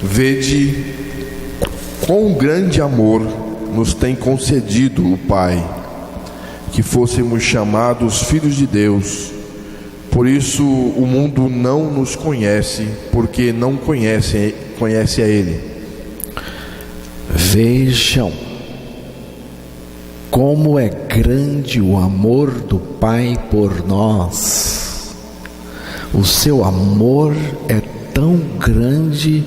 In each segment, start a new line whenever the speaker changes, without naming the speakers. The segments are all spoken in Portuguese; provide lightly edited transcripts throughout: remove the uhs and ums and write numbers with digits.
Vede quão grande amor nos tem concedido o Pai, que fôssemos chamados filhos de Deus. Por isso o mundo não nos conhece, porque não conhece a Ele.
Vejam como é grande o amor do Pai por nós. O seu amor é tão grande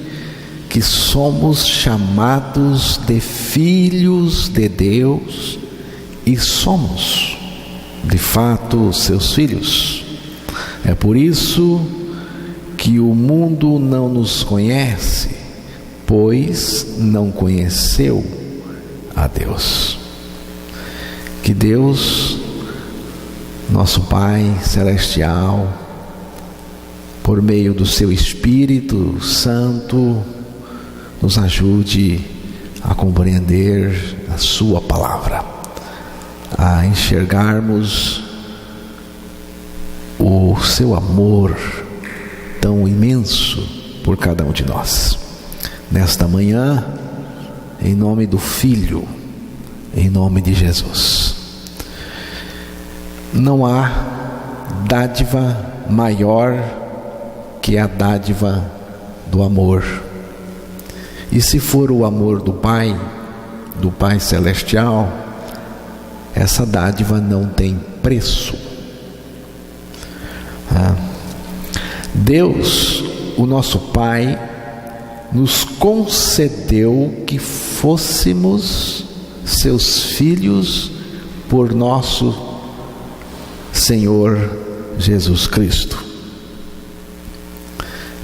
que somos chamados de filhos de Deus, e somos, de fato, seus filhos. É por isso que o mundo não nos conhece, pois não conheceu a Deus. Que Deus, nosso Pai Celestial, por meio do seu Espírito Santo, nos ajude a compreender a sua palavra, a enxergarmos o seu amor tão imenso por cada um de nós. Nesta manhã, em nome do Filho, em nome de Jesus. Não há dádiva maior que a dádiva do amor. E se for o amor do Pai Celestial, essa dádiva não tem preço. Deus, o nosso Pai, nos concedeu que fôssemos seus filhos por nosso Senhor Jesus Cristo.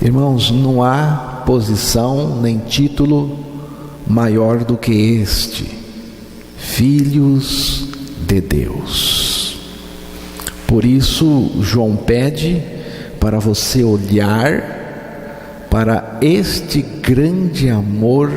Irmãos, não há posição nem título maior do que este: filhos de Deus. Por isso, João pede para você olhar para este grande amor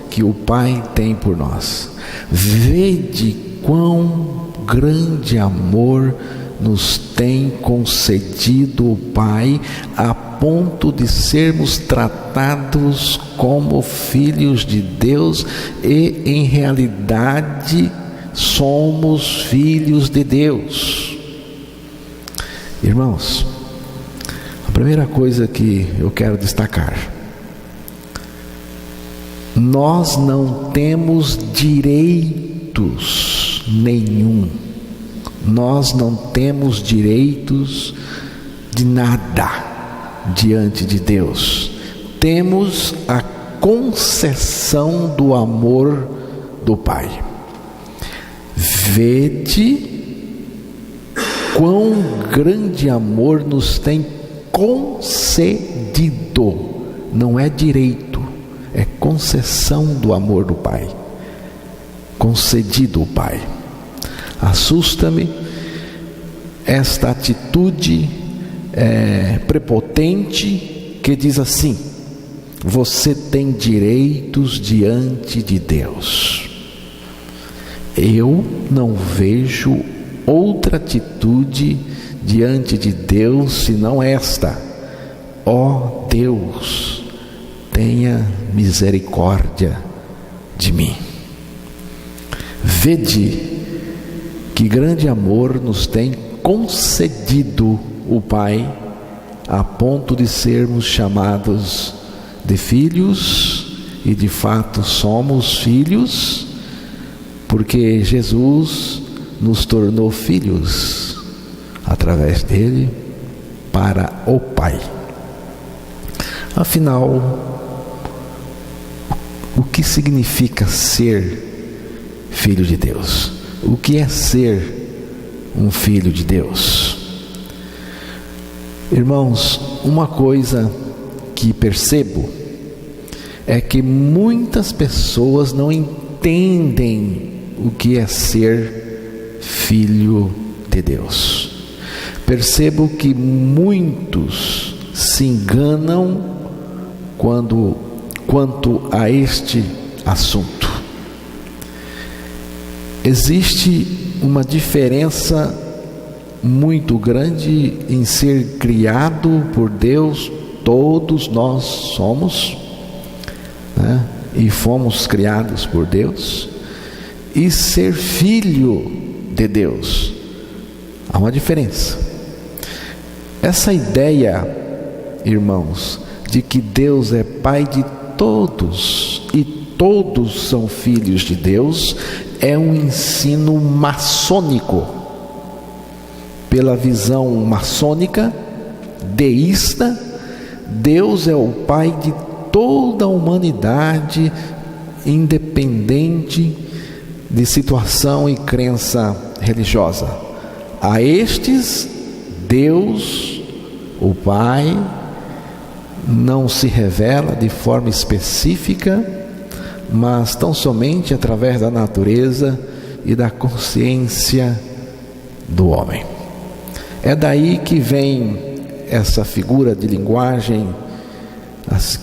que o Pai tem por nós. Vede quão grande amor nos tem concedido o Pai, a ponto de sermos tratados como filhos de Deus, e em realidade somos filhos de Deus. Irmãos, a primeira coisa que eu quero destacar: nós não temos direitos nenhum. Nós não temos direitos de nada diante de Deus. Temos a concessão do amor do Pai. Vede quão grande amor nos tem concedido. Não é direito, é concessão do amor do Pai. Concedido o Pai. Assusta-me esta atitude prepotente que diz assim: você tem direitos diante de Deus. Eu não vejo outra atitude diante de Deus senão esta: ó Deus, tenha misericórdia de mim. Vede que grande amor nos tem concedido o Pai, a ponto de sermos chamados de filhos, e de fato somos filhos, porque Jesus nos tornou filhos através dele para o Pai. Afinal, o que significa ser filho de Deus? O que é ser um filho de Deus? Irmãos, uma coisa que percebo é que muitas pessoas não entendem o que é ser filho de Deus. Percebo que muitos se enganam quanto a este assunto. Existe uma diferença muito grande em ser criado por Deus, todos nós somos, né? E fomos criados por Deus, e ser filho de Deus. Há uma diferença. Essa ideia, irmãos, de que Deus é Pai de todos e todos são filhos de Deus, é um ensino maçônico. Pela visão maçônica, deísta, Deus é o Pai de toda a humanidade, independente de situação e crença religiosa. A estes, Deus, o Pai, não se revela de forma específica, mas tão somente através da natureza e da consciência do homem. É daí que vem essa figura de linguagem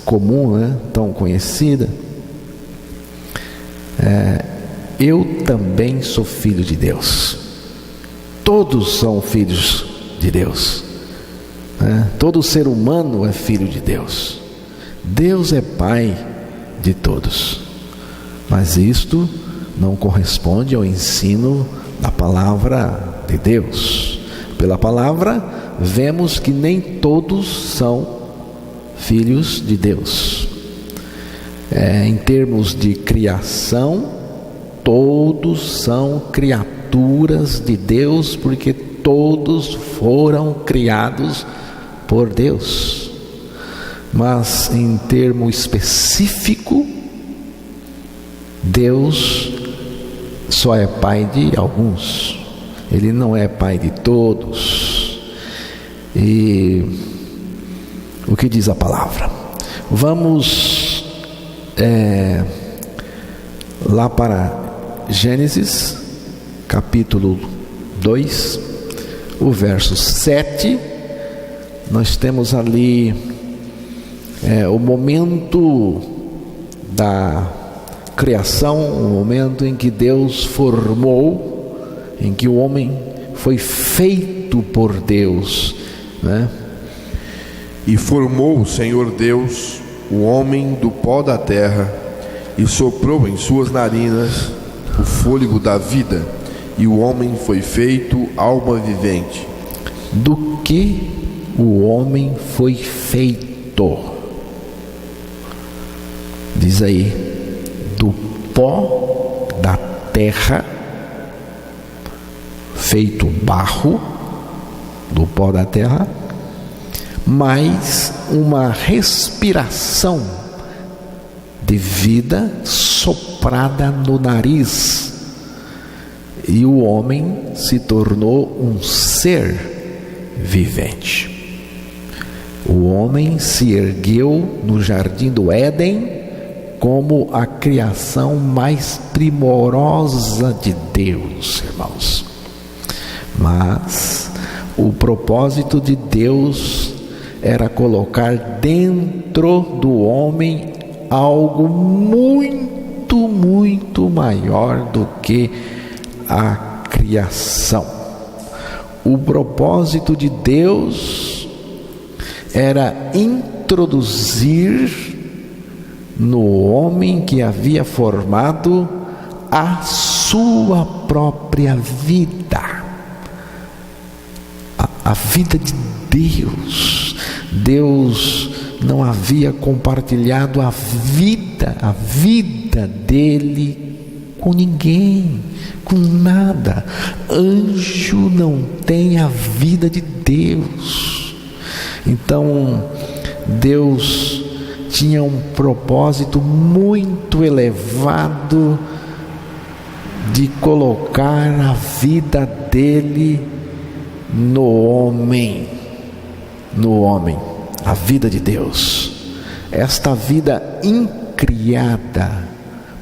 comum, né? Tão conhecida. Eu também sou filho de Deus. Todos são filhos de Deus, né? Todo ser humano é filho de Deus. Deus é Pai de todos. Mas isto não corresponde ao ensino da palavra de Deus. Pela palavra, vemos que nem todos são filhos de Deus. Em termos de criação, todos são criaturas de Deus, porque todos foram criados por Deus. Mas em termo específico, Deus só é Pai de alguns. Ele não é Pai de todos. E o que diz a palavra? Vamos lá para Gênesis, capítulo 2, o verso 7. Nós temos ali o momento da criação, o momento em que Deus formou, em que o homem foi feito por Deus, né?
E formou o Senhor Deus o homem do pó da terra, e soprou em suas narinas o fôlego da vida, e o homem foi feito alma vivente.
Do que o homem foi feito? Diz aí: do pó da terra, feito barro, do pó da terra, mais uma respiração de vida soprada no nariz, e o homem se tornou um ser vivente. O homem se ergueu no jardim do Éden como a criação mais primorosa de Deus, irmãos. Mas o propósito de Deus era colocar dentro do homem algo muito, muito maior do que a criação. O propósito de Deus era introduzir no homem que havia formado a sua própria vida, a vida de Deus. Deus não havia compartilhado a vida dele com ninguém, com nada. Anjo não tem a vida de Deus. Então Deus tinha um propósito muito elevado de colocar a vida dele no homem, a vida de Deus. Esta vida incriada,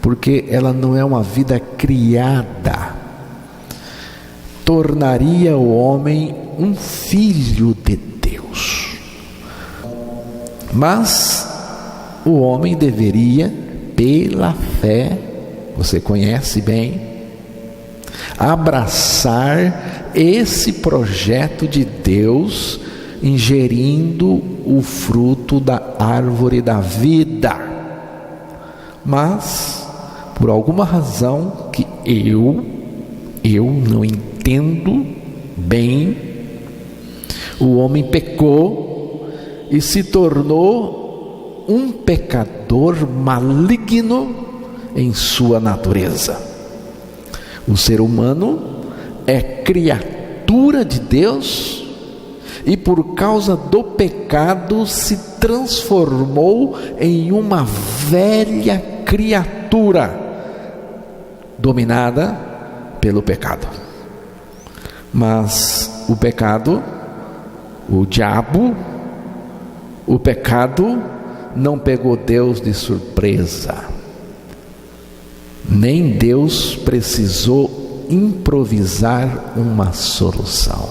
porque ela não é uma vida criada, tornaria o homem um filho de Deus. Mas o homem deveria, pela fé, você conhece bem, abraçar esse projeto de Deus, ingerindo o fruto da árvore da vida. Mas, por alguma razão que eu não entendo bem, o homem pecou e se tornou um pecador maligno em sua natureza. O ser humano é criatura de Deus e por causa do pecado se transformou em uma velha criatura dominada pelo pecado. Mas o pecado, o diabo, o pecado não pegou Deus de surpresa. Nem Deus precisou improvisar uma solução.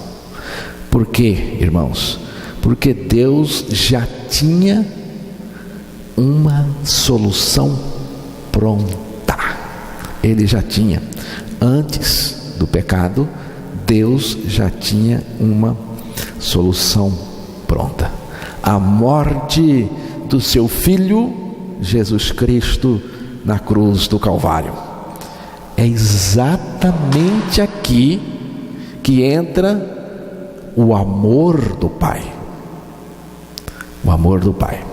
Por quê, irmãos? Porque Deus já tinha uma solução pronta. Ele já tinha. Antes do pecado, Deus já tinha uma solução pronta. A morte do seu Filho, Jesus Cristo, na cruz do Calvário. É exatamente aqui que entra o amor do Pai. O amor do Pai.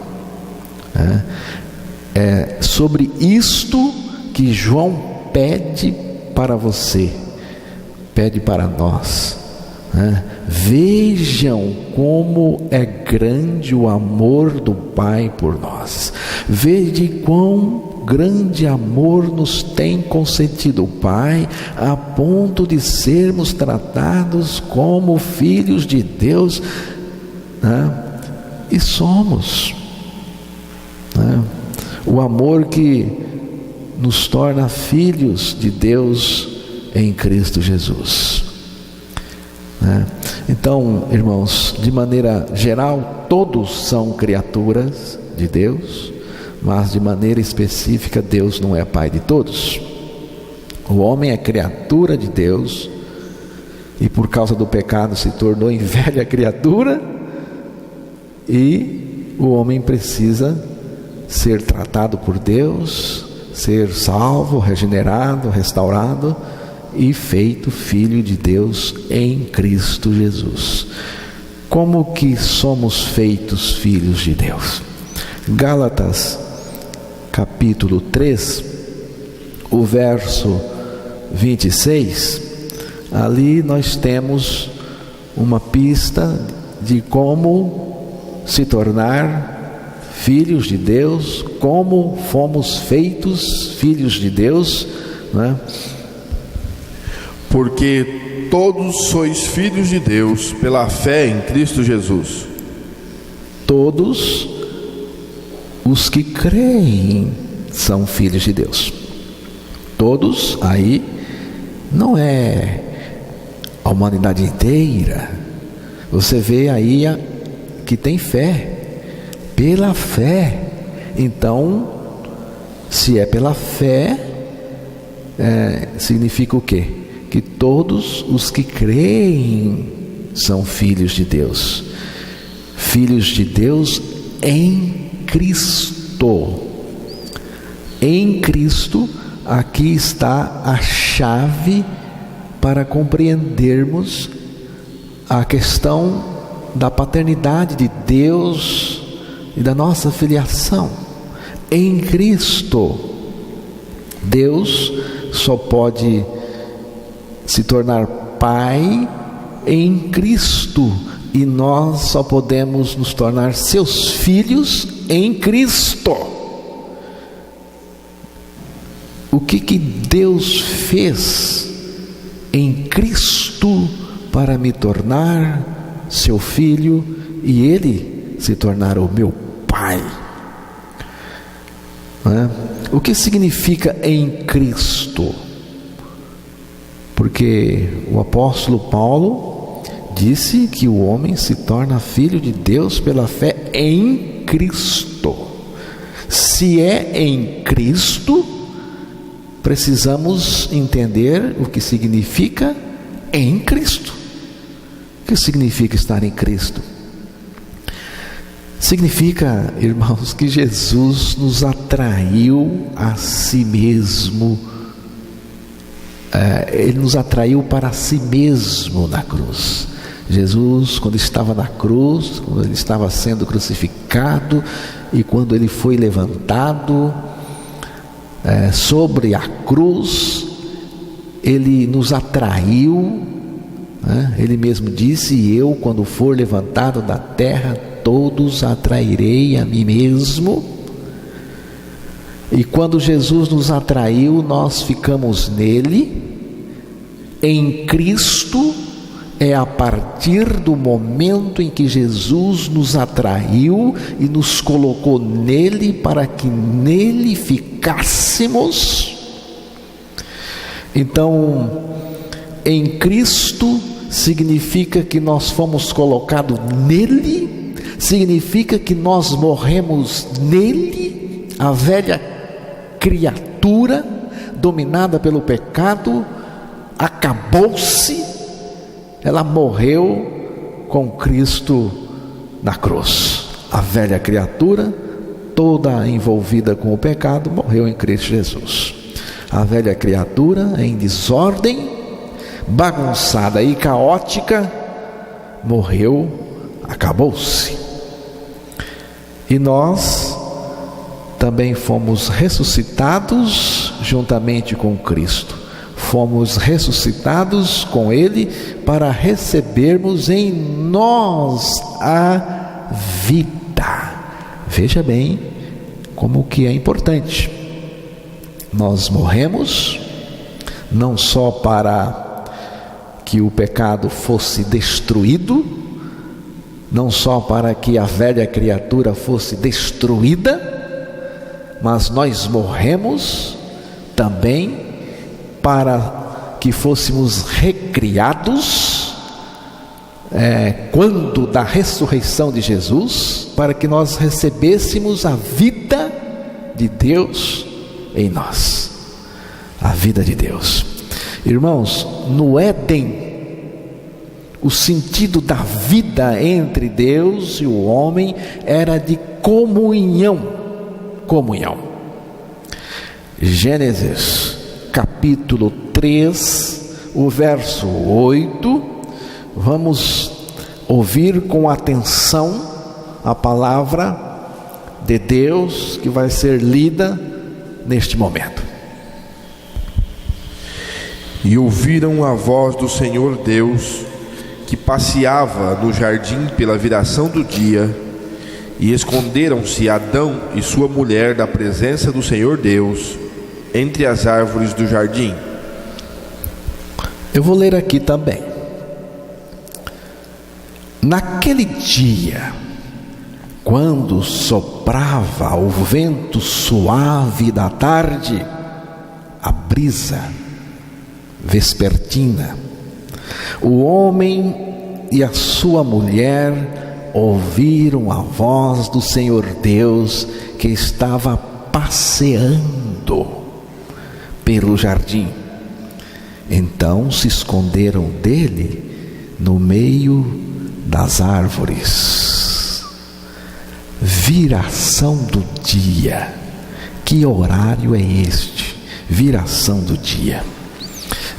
É sobre isto que João pede para você, pede para nós. Vejam como é grande o amor do Pai por nós. Vede quão grande amor nos tem concedido o Pai, a ponto de sermos tratados como filhos de Deus, e somos. O amor que nos torna filhos de Deus em Cristo Jesus. Então, irmãos, de maneira geral, todos são criaturas de Deus, mas de maneira específica, Deus não é pai de todos. O homem é criatura de Deus e por causa do pecado se tornou em velha criatura, e o homem precisa ser tratado por Deus, ser salvo, regenerado, restaurado e feito filho de Deus em Cristo Jesus. Como que somos feitos filhos de Deus? Gálatas capítulo 3, o verso 26, ali nós temos uma pista de como se tornar filhos de Deus, como fomos feitos filhos de Deus,
Porque todos sois filhos de Deus pela fé em Cristo Jesus.
Todos os que creem são filhos de Deus. Todos, aí não é a humanidade inteira. Você vê aí que tem fé, pela fé. Então, se é pela fé, significa o quê? Que todos os que creem são filhos de Deus. Filhos de Deus em Cristo. Em Cristo, aqui está a chave para compreendermos a questão da paternidade de Deus e da nossa filiação. Em Cristo, Deus só pode se tornar pai em Cristo, e nós só podemos nos tornar seus filhos em Cristo. O que Deus fez em Cristo para me tornar seu filho e Ele se tornar o meu pai? O que significa em Cristo? Porque o apóstolo Paulo disse que o homem se torna filho de Deus pela fé em Cristo. Se é em Cristo, precisamos entender o que significa em Cristo. O que significa estar em Cristo? Significa, irmãos, que Jesus nos atraiu a si mesmo. Ele nos atraiu para si mesmo na cruz. Jesus, quando estava na cruz, quando ele estava sendo crucificado e quando ele foi levantado sobre a cruz, ele nos atraiu. Ele mesmo disse: eu, quando for levantado da terra, todos atrairei a mim mesmo. E quando Jesus nos atraiu, nós ficamos nele, em Cristo. É a partir do momento em que Jesus nos atraiu e nos colocou nele, para que nele ficássemos. Então, em Cristo significa que nós fomos colocados nele, significa que nós morremos nele. A velha criatura dominada pelo pecado acabou-se. Ela morreu com Cristo na cruz. A velha criatura, toda envolvida com o pecado, morreu em Cristo Jesus. A velha criatura em desordem, bagunçada e caótica, morreu, acabou-se. E nós também fomos ressuscitados juntamente com Cristo. Fomos ressuscitados com Ele para recebermos em nós a vida. Veja bem como que é importante. Nós morremos não só para que o pecado fosse destruído, não só para que a velha criatura fosse destruída, mas nós morremos também para que fôssemos recriados quando da ressurreição de Jesus, para que nós recebêssemos a vida de Deus em nós. A vida de Deus. Irmãos, no Éden, o sentido da vida entre Deus e o homem era de comunhão. Comunhão. Gênesis capítulo 3, o verso 8, vamos ouvir com atenção a palavra de Deus que vai ser lida neste momento.
E ouviram a voz do Senhor Deus, que passeava no jardim pela viração do dia, e esconderam-se Adão e sua mulher da presença do Senhor Deus, entre as árvores do jardim.
Eu vou ler aqui também. Naquele dia, quando soprava o vento suave da tarde, a brisa vespertina, o homem e a sua mulher ouviram a voz do Senhor Deus, que estava passeando pelo jardim. Então se esconderam dele no meio das árvores. Viração do dia. Que horário é este? Viração do dia.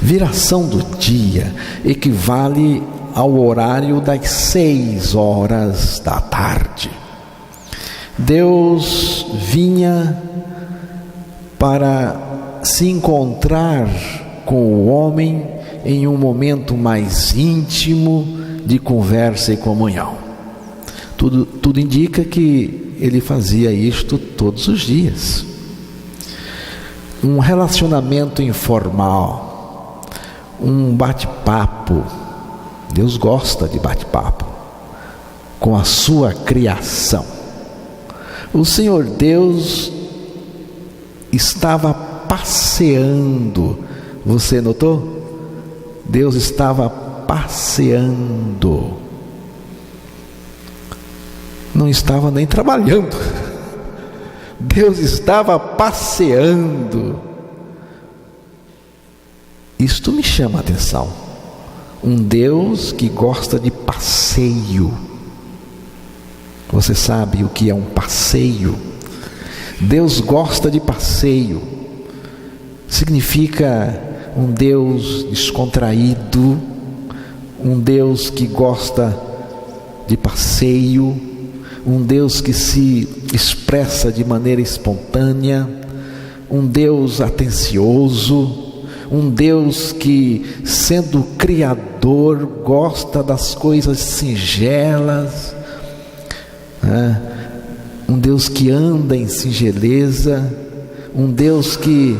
Viração do dia equivale ao horário das 6 horas da tarde. Deus vinha para se encontrar com o homem em um momento mais íntimo de conversa e comunhão. Tudo indica que ele fazia isto todos os dias. Um relacionamento informal, um bate-papo. Deus gosta de bate-papo com a sua criação. O Senhor Deus estava passeando. Você notou? Deus estava passeando. Não estava nem trabalhando. Deus estava passeando. Isto me chama a atenção. Um Deus que gosta de passeio. Você sabe o que é um passeio? Deus gosta de passeio. Significa um Deus descontraído, um Deus que gosta de passeio, um Deus que se expressa de maneira espontânea, um Deus atencioso, um Deus que, sendo Criador, gosta das coisas singelas, um Deus que anda em singeleza, um Deus que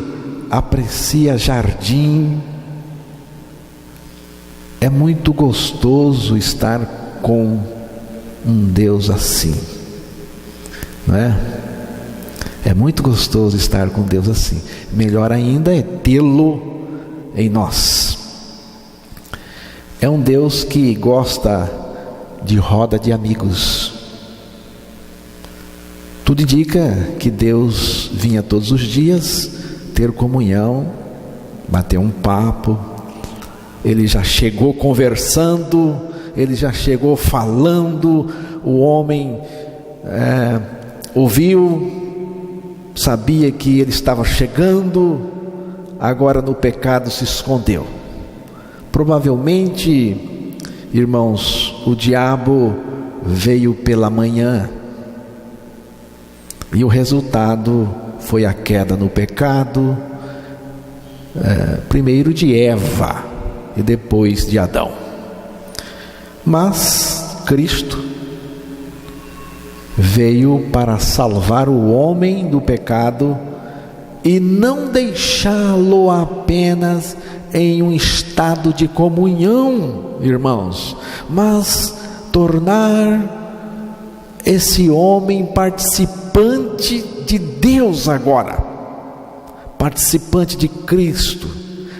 aprecia jardim. É muito gostoso estar com um Deus assim, não é? É muito gostoso estar com Deus assim. Melhor ainda é tê-lo em nós. É um Deus que gosta de roda de amigos. Tudo indica que Deus vinha todos os dias ter comunhão, bater um papo. Ele já chegou conversando, ele já chegou falando. O homem ouviu, sabia que ele estava chegando, agora no pecado se escondeu. Provavelmente, irmãos, o diabo veio pela manhã, e o resultado foi a queda no pecado, primeiro de Eva e depois de Adão. Mas Cristo veio para salvar o homem do pecado e não deixá-lo apenas em um estado de comunhão, irmãos, mas tornar esse homem participante de Deus agora, participante de Cristo.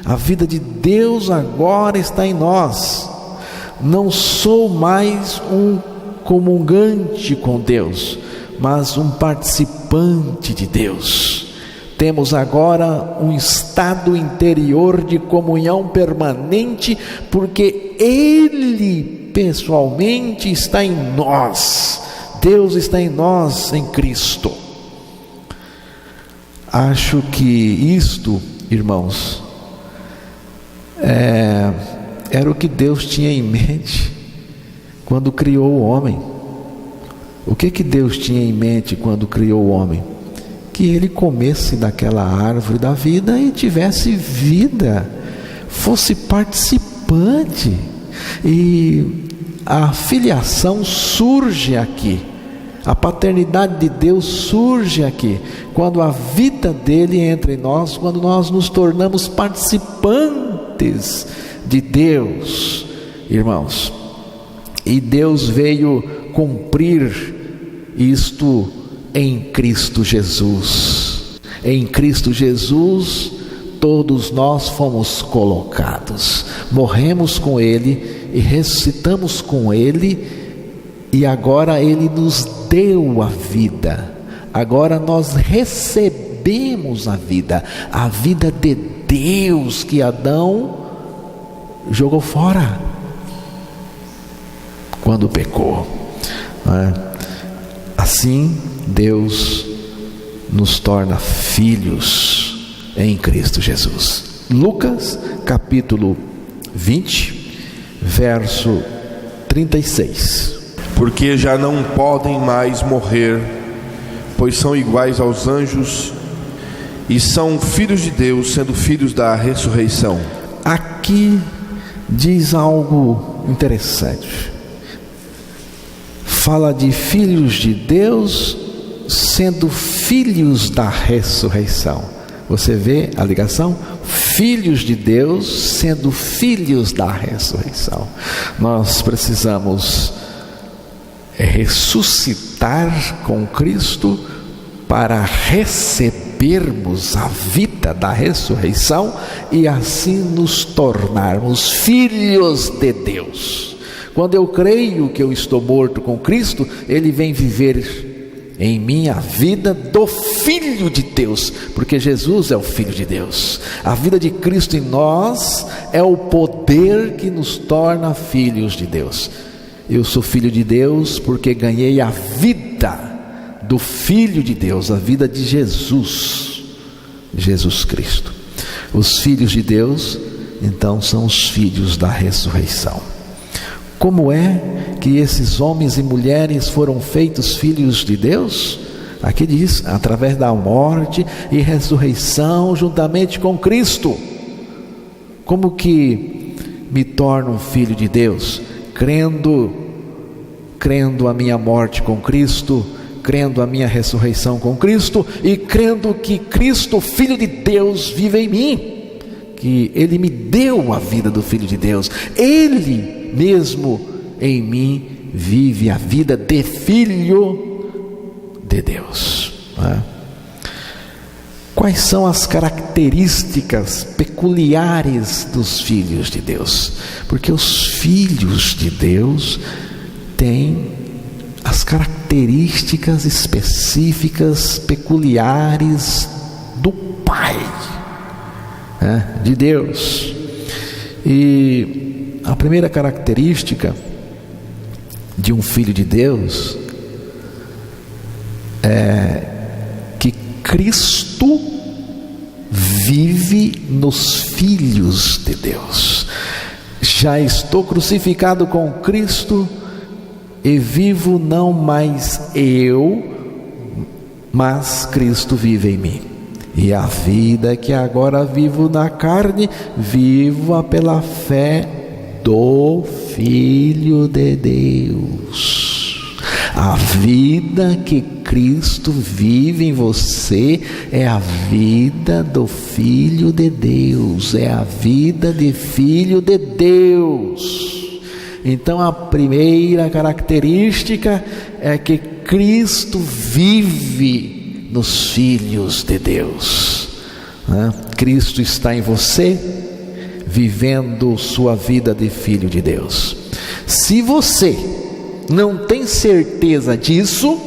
A vida de Deus agora está em nós. Não sou mais um comungante com Deus, mas um participante de Deus. Temos agora um estado interior de comunhão permanente, porque Ele pessoalmente está em nós. Deus está em nós, em Cristo. Acho que isto, irmãos, era o que Deus tinha em mente quando criou o homem. O que Deus tinha em mente quando criou o homem? Que ele comesse daquela árvore da vida e tivesse vida, fosse participante. E a filiação surge aqui, a paternidade de Deus surge aqui, quando a vida dele entra em nós, quando nós nos tornamos participantes de Deus, irmãos. E Deus veio cumprir isto em Cristo Jesus. Em Cristo Jesus, todos nós fomos colocados, morremos com Ele e ressuscitamos com Ele, e agora Ele nos deu a vida. Agora nós recebemos a vida de Deus que Adão jogou fora quando pecou. Assim Deus nos torna filhos em Cristo Jesus. Lucas capítulo 20, verso 36.
Porque já não podem mais morrer, pois são iguais aos anjos e são filhos de Deus, sendo filhos da ressurreição.
Aqui diz algo interessante. Fala de filhos de Deus sendo filhos da ressurreição. Você vê a ligação? Filhos de Deus sendo filhos da ressurreição. Nós precisamos ressuscitar com Cristo para recebermos a vida da ressurreição e assim nos tornarmos filhos de Deus. Quando eu creio que eu estou morto com Cristo, Ele vem viver em mim a vida do Filho de Deus, porque Jesus é o Filho de Deus. A vida de Cristo em nós é o poder que nos torna filhos de Deus. Eu sou filho de Deus porque ganhei a vida do Filho de Deus, a vida de Jesus Cristo. Os filhos de Deus, então, são os filhos da ressurreição. Como é que esses homens e mulheres foram feitos filhos de Deus? Aqui diz, através da morte e ressurreição juntamente com Cristo. Como que me torno um filho de Deus? Crendo a minha morte com Cristo, crendo a minha ressurreição com Cristo e crendo que Cristo, Filho de Deus, vive em mim, que Ele me deu a vida do Filho de Deus, Ele mesmo em mim vive a vida de Filho de Deus. Quais são as características peculiares dos filhos de Deus? Porque os filhos de Deus têm as características específicas, peculiares do Pai, de Deus. E a primeira característica de um filho de Deus é que Cristo vive nos filhos de Deus. Já estou crucificado com Cristo e vivo não mais eu, mas Cristo vive em mim. E a vida que agora vivo na carne, vivo-a pela fé do Filho de Deus. A vida que Cristo vive em você é a vida do Filho de Deus, é a vida de Filho de Deus. Então a primeira característica é que Cristo vive nos filhos de Deus. Cristo está em você, vivendo sua vida de filho de Deus. Se você não tem certeza disso,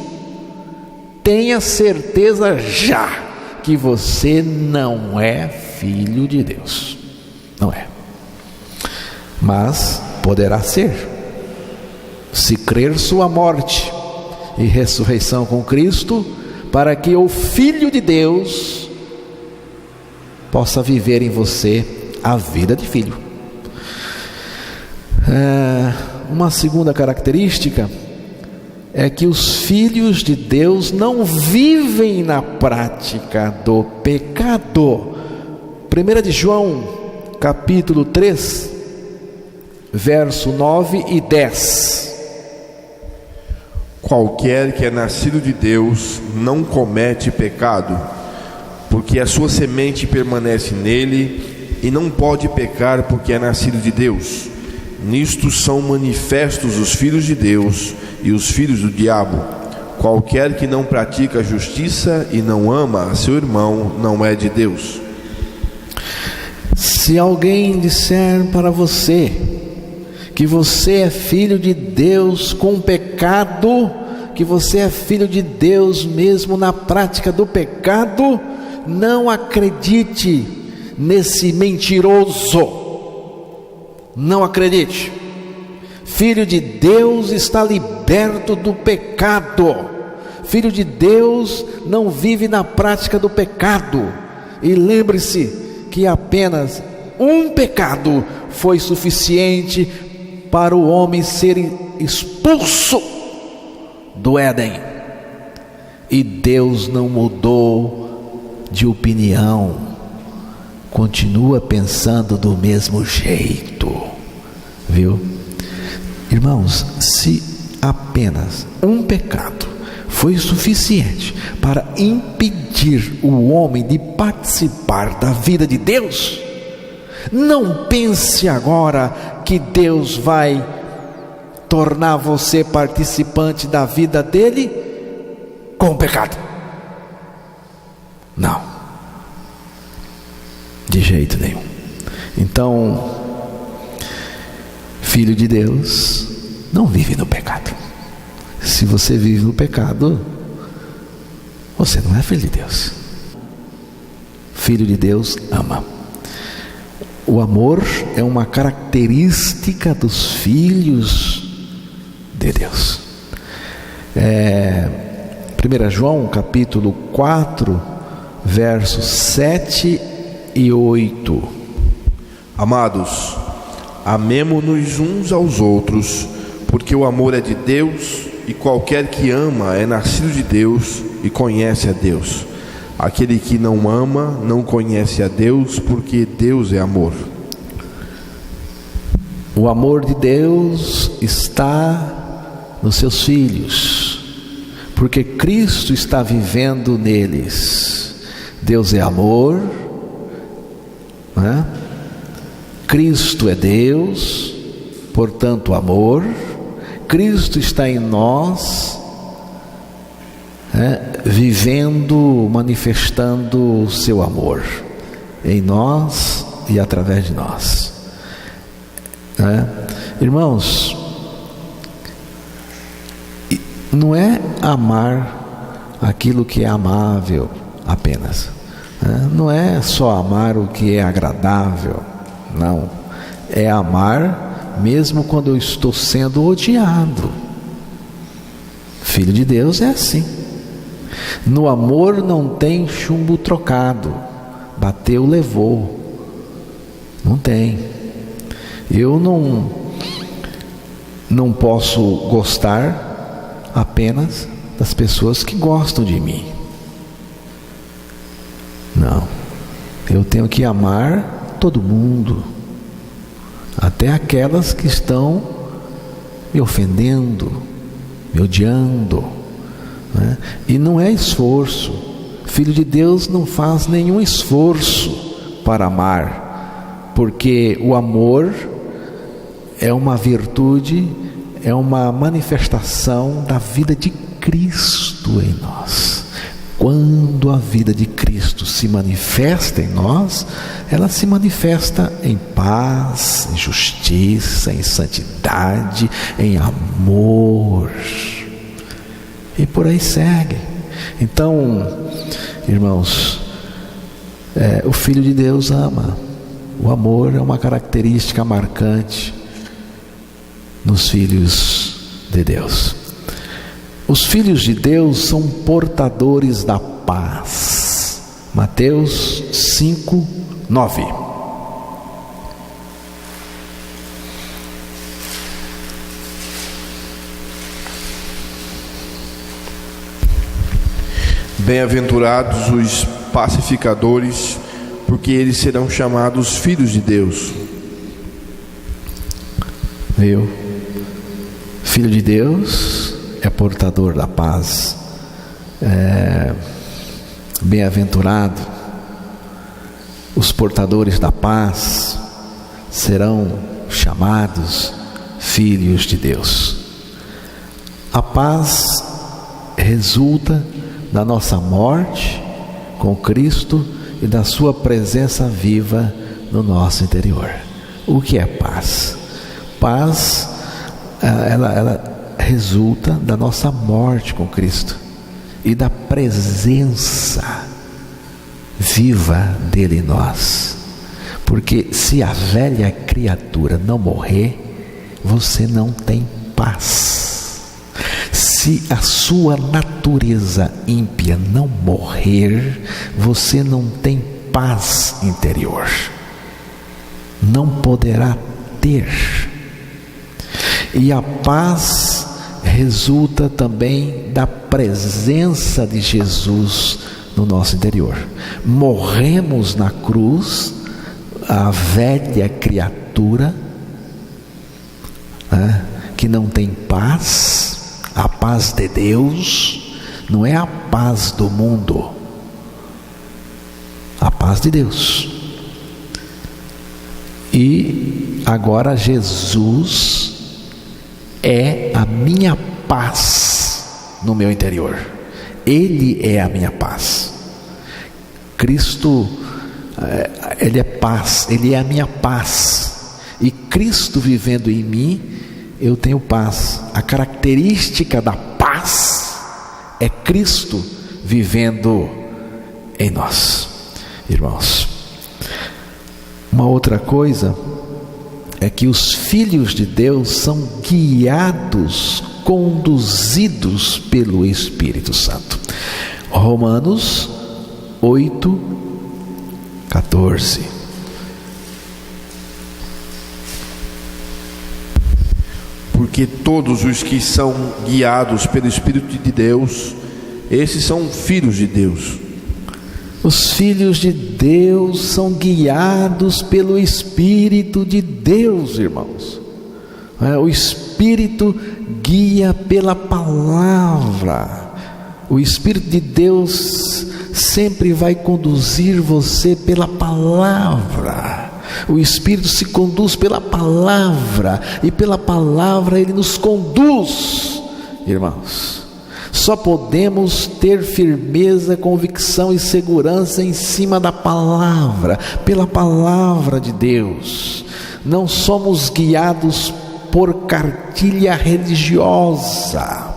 tenha certeza já que você não é filho de Deus. Não é. Mas poderá ser, se crer sua morte e ressurreição com Cristo, para que o Filho de Deus possa viver em você a vida de filho. Uma segunda característica é que os filhos de Deus não vivem na prática do pecado. 1 de João, capítulo 3, verso 9 e 10.
Qualquer que é nascido de Deus não comete pecado, porque a sua semente permanece nele e não pode pecar porque é nascido de Deus. Nisto são manifestos os filhos de Deus e os filhos do diabo. Qualquer que não pratica a justiça e não ama a seu irmão não é de Deus.
Se alguém disser para você que você é filho de Deus com pecado, que você é filho de Deus mesmo na prática do pecado, não acredite nesse mentiroso. Não acredite. Filho de Deus está liberto do pecado. Filho de Deus não vive na prática do pecado. E lembre-se que apenas um pecado foi suficiente para o homem ser expulso do Éden. E Deus não mudou de opinião, continua pensando do mesmo jeito, viu? Irmãos, se apenas um pecado foi suficiente para impedir o homem de participar da vida de Deus, não pense agora que Deus vai tornar você participante da vida dele com o pecado. Não, de jeito nenhum. Então, filho de Deus não vive no pecado. Se você vive no pecado, você não é filho de Deus. Filho de Deus ama. O amor é uma característica dos filhos de Deus. 1 João capítulo 4, versos 7 e 8.
Amados, amemo-nos uns aos outros, porque o amor é de Deus, e qualquer que ama é nascido de Deus e conhece a Deus. Aquele que não ama não conhece a Deus, porque Deus é amor.
O amor de Deus está nos seus filhos, porque Cristo está vivendo neles. Deus é amor, né? Cristo é Deus, portanto amor. Cristo está em nós, vivendo, manifestando o seu amor em nós e através de nós. Irmãos, não é amar aquilo que é amável apenas, não é só amar o que é agradável, não, é amar mesmo quando eu estou sendo odiado. Filho de Deus é assim. No amor não tem chumbo trocado, bateu, levou, não tem. Eu não posso gostar apenas das pessoas que gostam de mim. Não, eu tenho que amar todo mundo, até aquelas que estão me ofendendo, me odiando, né? E não é esforço. Filho de Deus não faz nenhum esforço para amar, porque o amor é uma virtude, é uma manifestação da vida de Cristo em nós. Quando a vida de Cristo se manifesta em nós, ela se manifesta em paz, em justiça, em santidade, em amor, e por aí segue. Então, irmãos, o Filho de Deus ama. O amor é uma característica marcante nos filhos de Deus. Os filhos de Deus são portadores da paz. Mateus 5, 9.
Bem-aventurados os pacificadores, porque eles serão chamados filhos de Deus.
Viu? Filho de Deus é portador da paz. Bem-aventurado os portadores da paz, serão chamados filhos de Deus. A paz resulta da nossa morte com Cristo e da sua presença viva no nosso interior. O que é paz? Paz, ela resulta da nossa morte com Cristo e da presença viva dele em nós. Porque se a velha criatura não morrer, você não tem paz. Se a sua natureza ímpia não morrer, você não tem paz interior. Não poderá ter. E a paz resulta também da presença de Jesus no nosso interior. Morremos na cruz, a velha criatura, que não tem paz. A paz de Deus não é a paz do mundo, a paz de Deus. E agora Jesus é a minha paz no meu interior. Ele é a minha paz. Cristo, Ele é paz, Ele é a minha paz. E Cristo vivendo em mim, eu tenho paz. A característica da paz é Cristo vivendo em nós. Irmãos, uma outra coisa é que os filhos de Deus são guiados conduzidos pelo Espírito Santo. Romanos 8:14.
Porque todos os que são guiados pelo Espírito de Deus, esses são filhos de Deus.
Os filhos de Deus são guiados pelo Espírito de Deus, irmãos. O Espírito guia pela palavra. O Espírito de Deus sempre vai conduzir você pela palavra. O Espírito se conduz pela palavra, e pela palavra ele nos conduz, irmãos. Só podemos ter firmeza, convicção e segurança em cima da palavra, pela palavra de Deus. Não somos guiados por cartilha religiosa,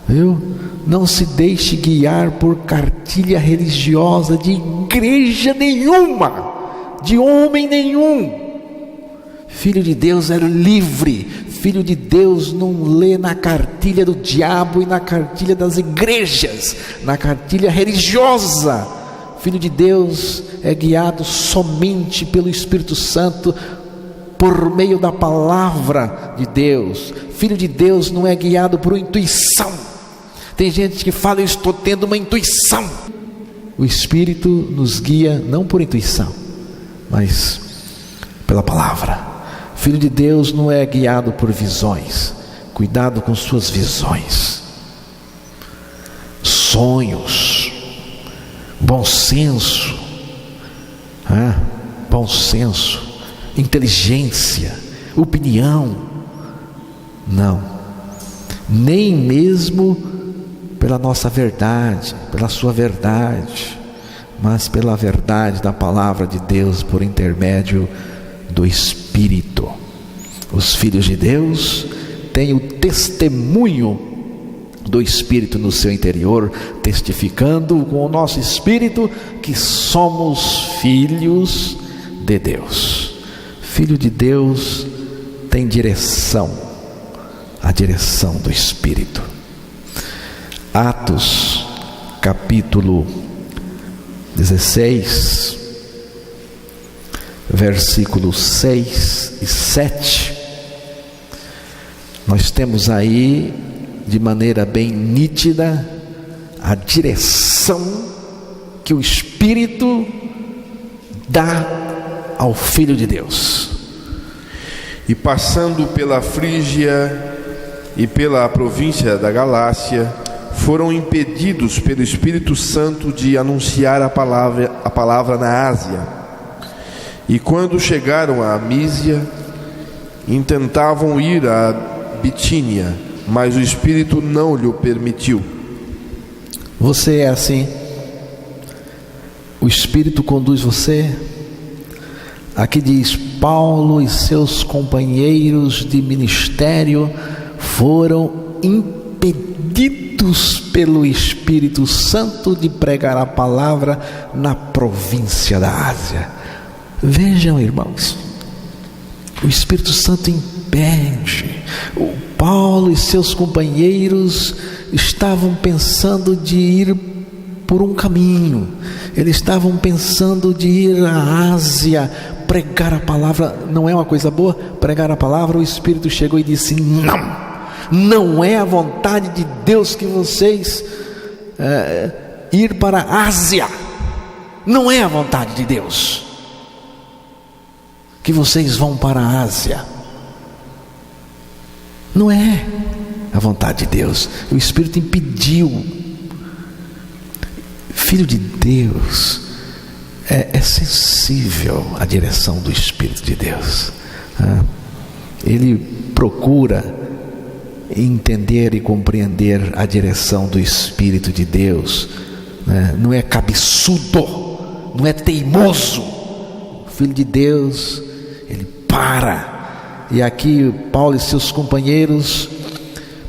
viu? Não se deixe guiar por cartilha religiosa de igreja nenhuma, de homem nenhum. Filho de Deus é livre. Filho de Deus não lê na cartilha do diabo e na cartilha das igrejas, na cartilha religiosa. Filho de Deus é guiado somente pelo Espírito Santo, por meio da palavra de Deus. Filho de Deus não é guiado por intuição. Tem gente que fala: eu estou tendo uma intuição. O Espírito nos guia não por intuição, mas pela palavra. Filho de Deus não é guiado por visões. Cuidado com suas visões, sonhos, bom senso, inteligência, opinião. Não, nem mesmo pela nossa verdade, pela sua verdade, mas pela verdade da palavra de Deus, por intermédio do Espírito. Os filhos de Deus têm o testemunho do Espírito no seu interior, testificando com o nosso espírito que somos filhos de Deus. Filho de Deus tem direção, a direção do Espírito. Atos capítulo 16, versículos 6 e 7, nós temos aí de maneira bem nítida a direção que o Espírito dá ao Filho de Deus.
E passando pela Frígia e pela província da Galácia, foram impedidos pelo Espírito Santo de anunciar a palavra na Ásia. E quando chegaram a Mísia, intentavam ir a Bitínia, mas o Espírito não lhe permitiu.
Você é assim? O Espírito conduz você? Aqui diz: Paulo e seus companheiros de ministério foram impedidos pelo Espírito Santo de pregar a palavra na província da Ásia. Vejam, irmãos, o Espírito Santo impede. O Paulo e seus companheiros estavam pensando de ir por um caminho. Eles estavam pensando de ir à Ásia, pregar a palavra. Não é uma coisa boa pregar a palavra? O Espírito chegou e disse: não é a vontade de Deus que vocês ir para a Ásia. Não é a vontade de Deus que vocês vão para a Ásia. Não é a vontade de Deus. O Espírito impediu. Filho de Deus é sensível à direção do Espírito de Deus. Ele procura entender e compreender a direção do Espírito de Deus. Não é cabeçudo, não é teimoso. O Filho de Deus, ele para. E aqui Paulo e seus companheiros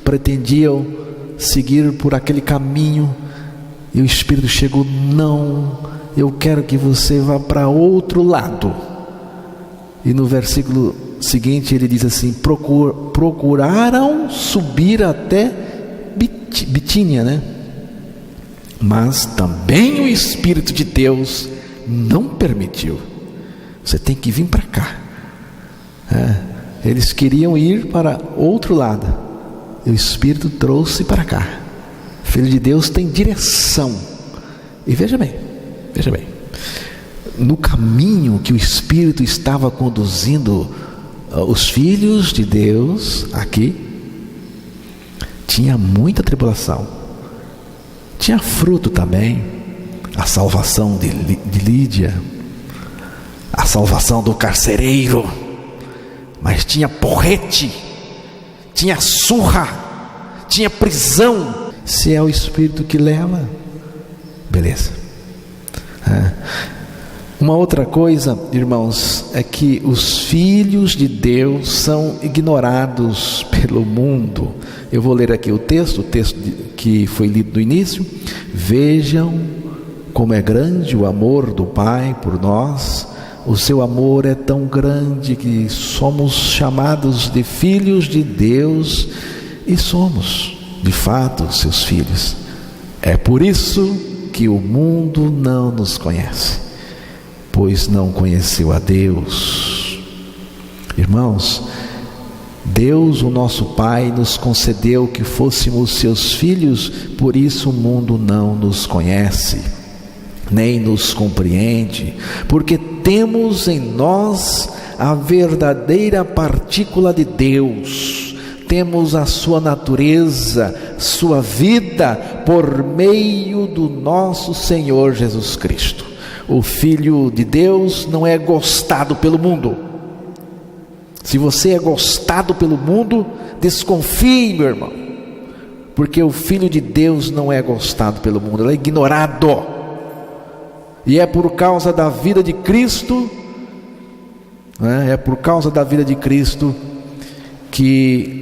pretendiam seguir por aquele caminho, e o Espírito chegou: não, eu quero que você vá para outro lado. E no versículo seguinte, ele diz assim: procuraram subir até Bitínia, né? Mas também o Espírito de Deus não permitiu. Você tem que vir para cá. Eles queriam ir para outro lado, e o Espírito trouxe para cá. Filho de Deus tem direção. E veja bem, no caminho que o Espírito estava conduzindo os filhos de Deus aqui, tinha muita tribulação, tinha fruto também, a salvação de Lídia, a salvação do carcereiro, mas tinha porrete, tinha surra, tinha prisão. Se é o Espírito que leva, beleza. Uma outra coisa, irmãos, é que os filhos de Deus são ignorados pelo mundo. Eu vou ler aqui o texto que foi lido no início. Vejam como é grande o amor do Pai por nós. O seu amor é tão grande que somos chamados de filhos de Deus, e somos, de fato, seus filhos. É por isso que o mundo não nos conhece, pois não conheceu a Deus. Irmãos, Deus, o nosso Pai, nos concedeu que fôssemos seus filhos, por isso o mundo não nos conhece, nem nos compreende, porque temos em nós a verdadeira partícula de Deus, temos a sua natureza, sua vida, por meio do nosso Senhor Jesus Cristo. O Filho de Deus não é gostado pelo mundo. Se você é gostado pelo mundo, desconfie, meu irmão, porque o Filho de Deus não é gostado pelo mundo, ele é ignorado. E é por causa da vida de Cristo, é por causa da vida de Cristo que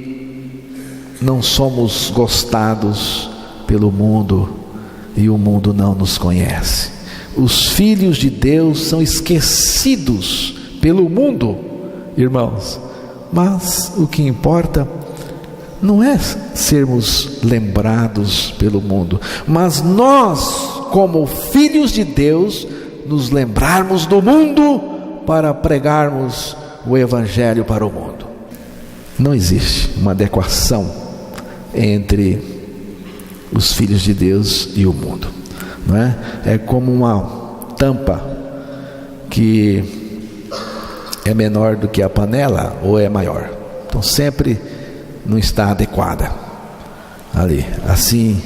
não somos gostados pelo mundo, e o mundo não nos conhece. Os filhos de Deus são esquecidos pelo mundo, irmãos, mas o que importa não é sermos lembrados pelo mundo, mas nós, como filhos de Deus, nos lembrarmos do mundo para pregarmos o Evangelho para o mundo. Não existe uma adequação entre os filhos de Deus e o mundo, não é? É como uma tampa que é menor do que a panela ou é maior, então sempre não está adequada ali. Assim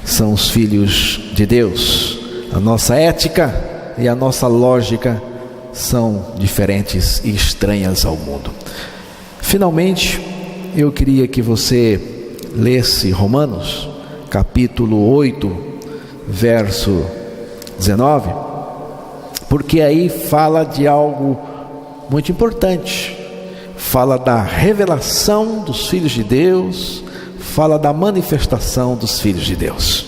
são os filhos de Deus. A nossa ética e a nossa lógica são diferentes e estranhas ao mundo. Finalmente, eu queria que você lesse Romanos capítulo 8, verso 19, porque aí fala de algo muito importante. Fala da revelação dos filhos de Deus, fala da manifestação dos filhos de Deus.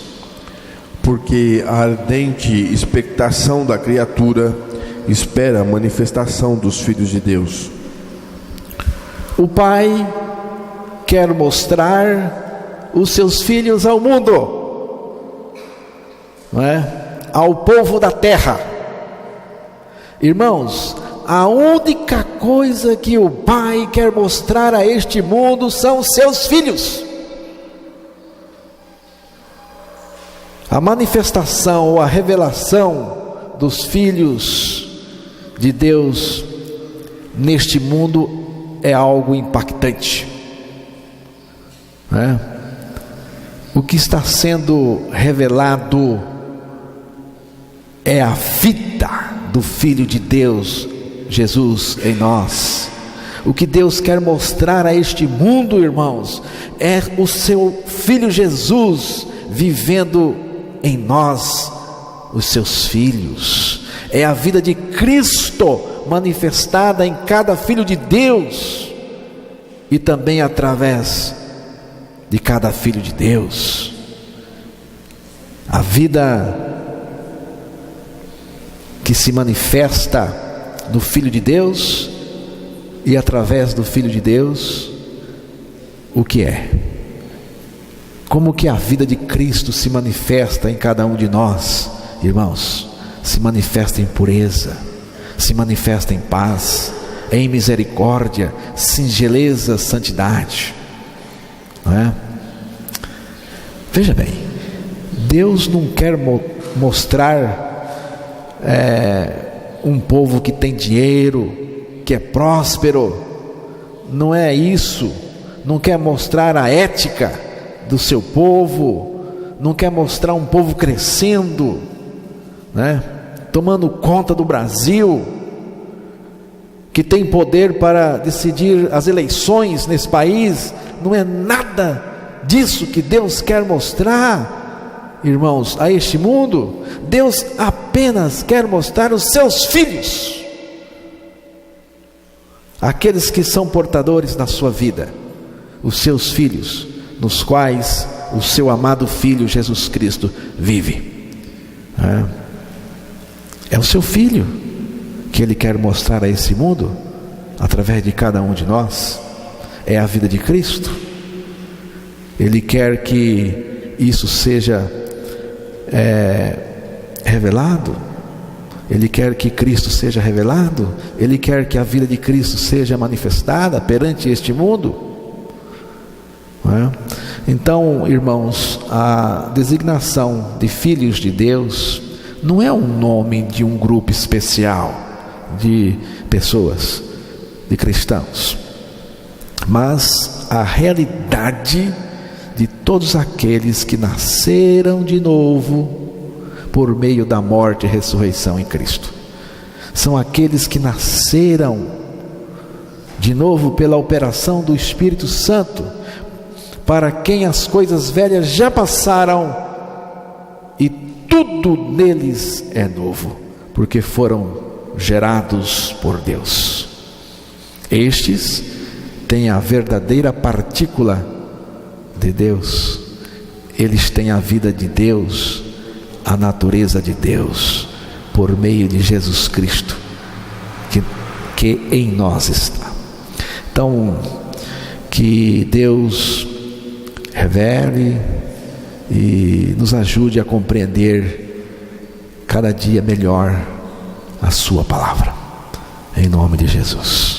Porque a ardente expectação da criatura espera a manifestação dos filhos de Deus.
O Pai quer mostrar os seus filhos ao mundo, não é? Ao povo da terra. Irmãos, a única coisa que o Pai quer mostrar a este mundo são seus filhos. A manifestação ou a revelação dos filhos de Deus neste mundo é algo impactante, né? O que está sendo revelado é a vida do Filho de Deus, Jesus, em nós. O que Deus quer mostrar a este mundo, irmãos, é o seu Filho Jesus vivendo em nós, os seus filhos. É a vida de Cristo manifestada em cada filho de Deus, e também através de cada filho de Deus. A vida que se manifesta no Filho de Deus e através do Filho de Deus, o que é? Como que a vida de Cristo se manifesta em cada um de nós, irmãos? Se manifesta em pureza, se manifesta em paz, em misericórdia, singeleza, santidade, não é? Veja bem, Deus não quer mostrar um povo que tem dinheiro, que é próspero, não é isso. Não quer mostrar a ética do seu povo, não quer mostrar um povo crescendo, né? Tomando conta do Brasil, que tem poder para decidir as eleições nesse país. Não é nada disso que Deus quer mostrar, irmãos, a este mundo. Deus apenas quer mostrar os seus filhos, aqueles que são portadores na sua vida, os seus filhos, nos quais o seu amado Filho Jesus Cristo vive. É o seu Filho que Ele quer mostrar a esse mundo, através de cada um de nós. É a vida de Cristo. Ele quer que isso seja revelado. Ele quer que Cristo seja revelado. Ele quer que a vida de Cristo seja manifestada perante este mundo. Então, irmãos, a designação de filhos de Deus não é um nome de um grupo especial de pessoas, de cristãos, mas a realidade de todos aqueles que nasceram de novo por meio da morte e ressurreição em Cristo. São aqueles que nasceram de novo pela operação do Espírito Santo, para quem as coisas velhas já passaram e tudo neles é novo, porque foram gerados por Deus. Estes têm a verdadeira partícula de Deus, eles têm a vida de Deus, a natureza de Deus, por meio de Jesus Cristo, que em nós está. Então, que Deus revele e nos ajude a compreender cada dia melhor a sua palavra, em nome de Jesus.